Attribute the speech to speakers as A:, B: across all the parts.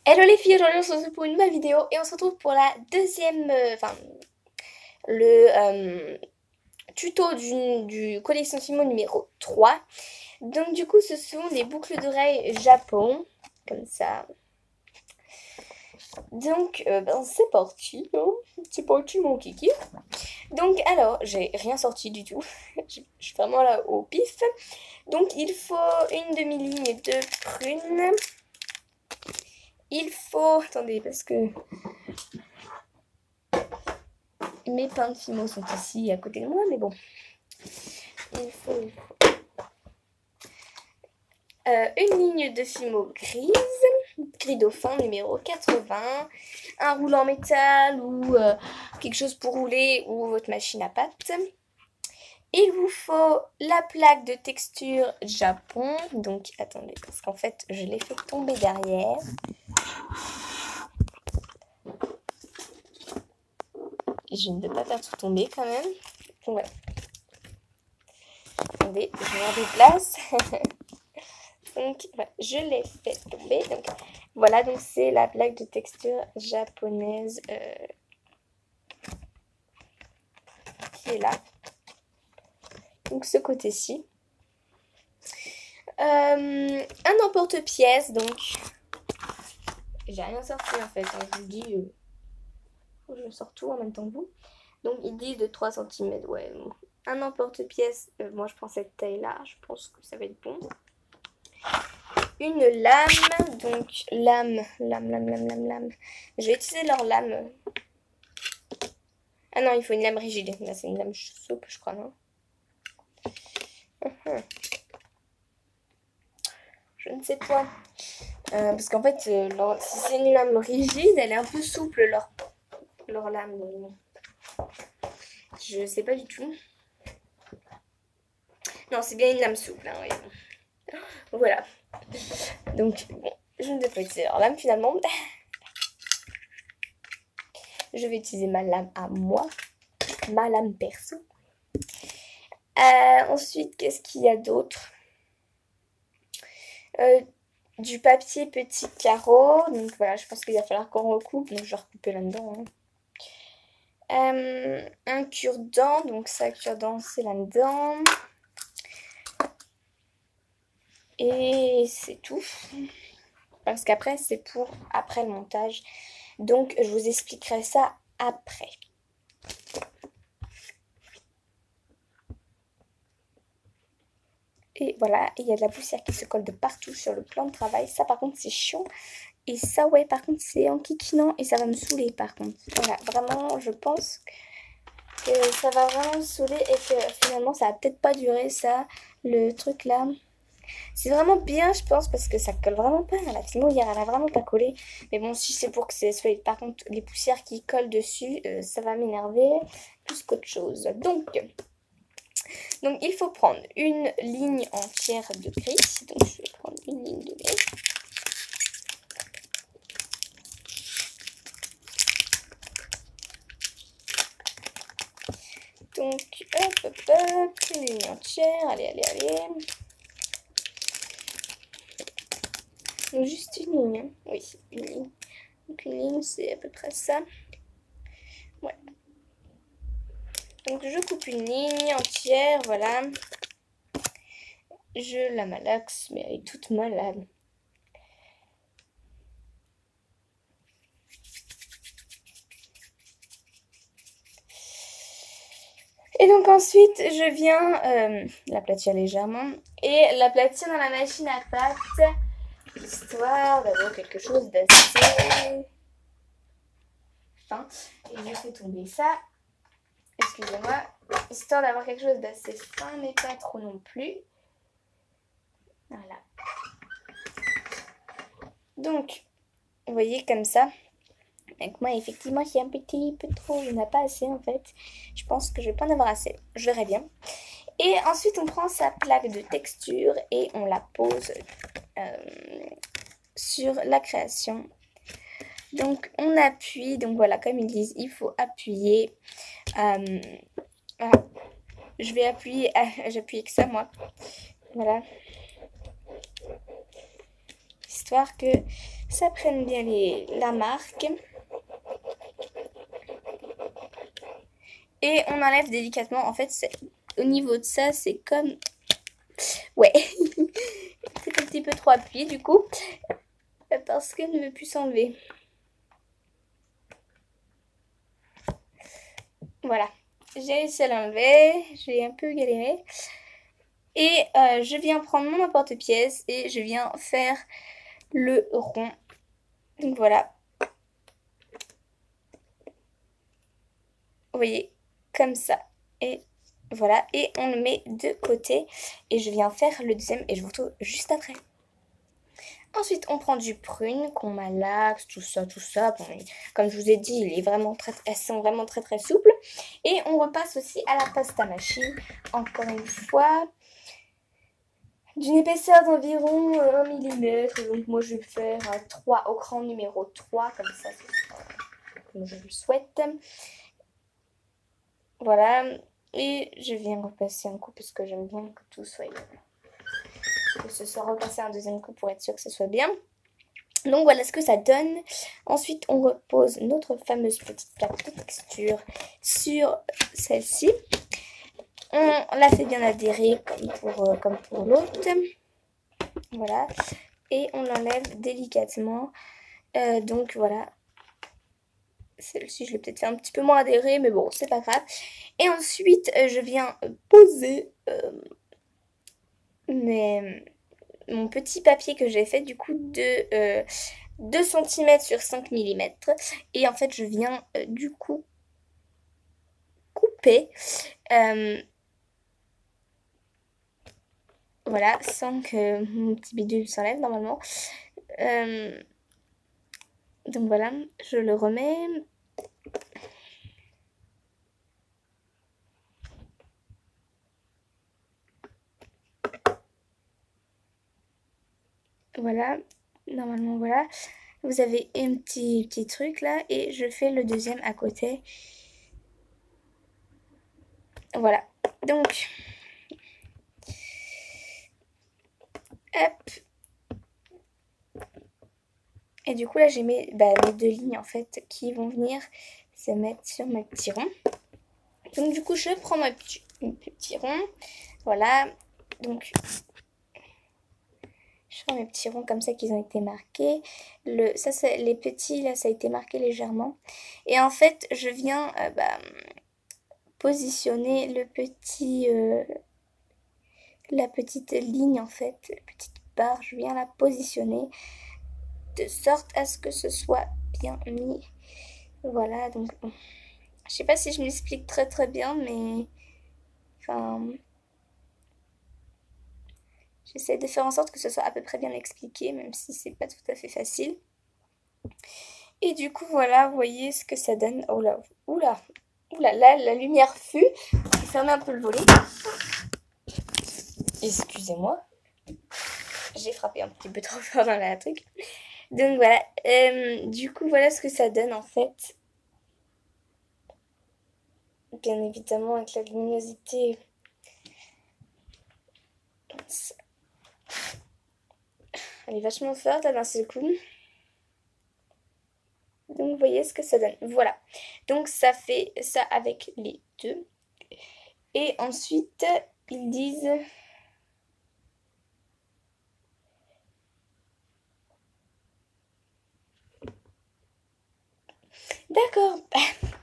A: Hello les filles, aujourd'hui on se retrouve pour une nouvelle vidéo et on se retrouve pour la deuxième, le tuto du collection Fimo numéro 3. Donc du coup ce sont des boucles d'oreilles Japon, comme ça. Donc c'est parti, hein. C'est parti mon kiki. Donc alors, j'ai rien sorti du tout, je suis vraiment là au pif. Donc il faut une demi-ligne de prune. Il faut... Attendez, parce que mes pains de Fimo sont ici à côté de moi, mais bon. Il faut une ligne de Fimo grise, gris dauphin numéro 80, un rouleau en métal ou quelque chose pour rouler ou votre machine à pâte. Il vous faut la plaque de texture Japon. Donc attendez, parce qu'en fait je l'ai fait tomber derrière. Je ne veux pas faire tout tomber quand même. Donc voilà. Attendez, je vais en place. Donc voilà, je l'ai fait tomber. Donc voilà, donc c'est la plaque de texture japonaise qui est là. Donc ce côté-ci. Un emporte-pièce, donc j'ai rien sorti en fait. Hein. Je vous dis, je sors tout en même temps que vous. Donc ils disent de 3 cm. Ouais, un emporte-pièce, moi je prends cette taille-là. Je pense que ça va être bon. Une lame, donc lame. Je vais utiliser leur lame. Ah non, il faut une lame rigide. Là, c'est une lame souple, je crois, non? Je ne sais pas. Parce qu'en fait, si c'est une lame rigide, elle est un peu souple, leur lame. Je sais pas du tout. Non, c'est bien une lame souple. Hein, oui. Voilà. Donc, bon, je ne vais pas utiliser leur lame finalement. Je vais utiliser ma lame à moi. Ma lame perso. Ensuite, qu'est-ce qu'il y a d'autre? Du papier petit carreau. Donc voilà, je pense qu'il va falloir qu'on recoupe. Donc je vais recouper là-dedans. Hein. Un cure-dent. Donc ça, cure-dent, c'est là-dedans. Et c'est tout. Parce qu'après, c'est pour après le montage. Donc je vous expliquerai ça après. Et voilà, il y a de la poussière qui se colle de partout sur le plan de travail. Ça, par contre, c'est chiant. Et ça, ouais, par contre, c'est enquiquinant et ça va me saouler, par contre. Voilà, vraiment, je pense que ça va vraiment me saouler et que finalement, ça va peut-être pas durer, ça, le truc là. C'est vraiment bien, je pense, parce que ça colle vraiment pas. La Fimo, hier, elle a vraiment pas collé. Mais bon, si c'est pour que c'est soit, par contre, les poussières qui collent dessus, ça va m'énerver plus qu'autre chose. Donc, il faut prendre une ligne entière de gris. Donc, je vais prendre une ligne de gris. Donc, hop, une ligne entière. Allez. Donc, juste une ligne. Hein. Oui, une ligne. Donc, une ligne, c'est à peu près ça. Ouais. Donc, je coupe une ligne entière, voilà. Je la malaxe, mais elle est toute malade. Et donc ensuite, je viens l'aplatir légèrement et l'aplatir dans la machine à pâte, histoire d'avoir quelque chose d'assez fin. Et je fais tomber ça, excusez-moi, histoire d'avoir quelque chose d'assez fin, mais pas trop non plus. Voilà. Donc, vous voyez comme ça. Donc moi, effectivement, il y a un petit peu trop, il n'y en a pas assez en fait. Je pense que je vais pas en avoir assez, je verrai bien. Et ensuite, on prend sa plaque de texture et on la pose sur la création. Donc, on appuie. Donc voilà, comme ils disent, il faut appuyer. Voilà. Je vais appuyer, j'appuie que ça moi. Voilà. Histoire que ça prenne bien la marque. Et on enlève délicatement. En fait, au niveau de ça, c'est comme... Ouais, c'est un petit peu trop appuyé du coup. Parce qu'elle ne veut plus s'enlever. Voilà. J'ai réussi à l'enlever. J'ai un peu galéré. Et je viens prendre mon emporte-pièce et je viens faire le rond. Donc voilà. Vous voyez, comme ça. Et voilà. Et on le met de côté. Et je viens faire le deuxième et je vous retrouve juste après. Ensuite, on prend du prune qu'on malaxe, tout ça. Bon, comme je vous ai dit, elles sont vraiment très très souples. Et on repasse aussi à la pasta machine. Encore une fois, d'une épaisseur d'environ 1 mm. Donc moi, je vais faire 3 au cran numéro 3, comme ça, comme je le souhaite. Voilà. Et je viens repasser un coup parce que j'aime bien que tout soit... que ce soit repassé un deuxième coup pour être sûr que ce soit bien. Donc voilà ce que ça donne. Ensuite on repose notre fameuse petite plaque de texture sur celle-ci. On la fait bien adhérer comme pour l'autre. Voilà. Et on l'enlève délicatement. Donc voilà. Celle-ci je l'ai peut-être fait un petit peu moins adhérer, mais bon c'est pas grave. Et ensuite je viens poser mon petit papier que j'ai fait du coup de 2 cm sur 5 mm. Et en fait je viens du coup couper voilà, sans que mon petit bidule s'enlève normalement. Donc voilà, je le remets. Voilà, normalement voilà. Vous avez un petit truc là et je fais le deuxième à côté. Voilà, donc hop. Et du coup là j'ai mes 2 lignes en fait qui vont venir se mettre sur mes petits ronds. Donc du coup je prends mes petits ronds. Voilà, donc je prends mes petits ronds comme ça qu'ils ont été marqués. Les petits là ça a été marqué légèrement. Et en fait je viens positionner la petite ligne en fait, la petite barre, je viens la positionner de sorte à ce que ce soit bien mis. Voilà, donc bon. Je sais pas si je m'explique très très bien, mais enfin, j'essaie de faire en sorte que ce soit à peu près bien expliqué, même si c'est pas tout à fait facile. Et du coup, voilà, vous voyez ce que ça donne. Oh là, oula, oula, là, la lumière fut. Je vais fermer un peu le volet. Excusez-moi. J'ai frappé un petit peu trop fort dans la truc. Donc voilà, du coup, voilà ce que ça donne en fait. Bien évidemment, avec la luminosité. Elle est vachement forte là d'un seul coup. Donc vous voyez ce que ça donne. Voilà. Donc ça fait ça avec les deux. Et ensuite, ils disent... D'accord.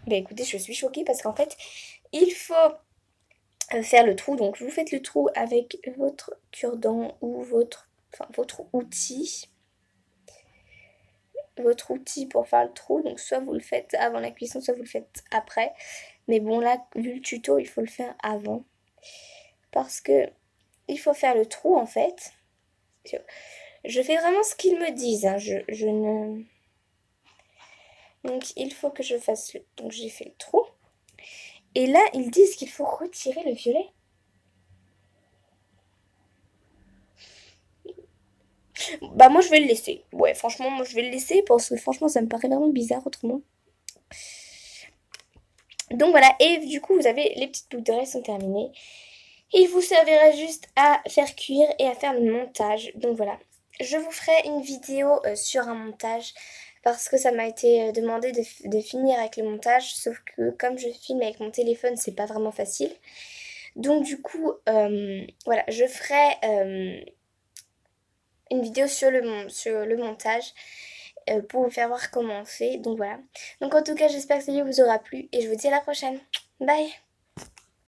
A: Bah écoutez, je suis choquée parce qu'en fait, il faut faire le trou. Donc vous faites le trou avec votre cure-dent ou votre outil. Votre outil pour faire le trou. Donc soit vous le faites avant la cuisson, soit vous le faites après. Mais bon là, vu le tuto, il faut le faire avant. Parce que il faut faire le trou en fait. Je fais vraiment ce qu'ils me disent. Hein. Je ne... Donc il faut que je fasse le... Donc j'ai fait le trou. Et là, ils disent qu'il faut retirer le violet. Bah moi je vais le laisser. Ouais, franchement, moi je vais le laisser parce que franchement ça me paraît vraiment bizarre autrement. Donc voilà, et du coup vous avez les petites boucles d'oreilles sont terminées. Il vous servira juste à faire cuire et à faire le montage. Donc voilà. je vous ferai une vidéo sur un montage parce que ça m'a été demandé de finir avec le montage, sauf que comme je filme avec mon téléphone, c'est pas vraiment facile. Donc du coup, voilà, je ferai une vidéo sur le montage pour vous faire voir comment on fait. Donc voilà. Donc en tout cas, j'espère que cette vidéo vous aura plu et je vous dis à la prochaine. Bye!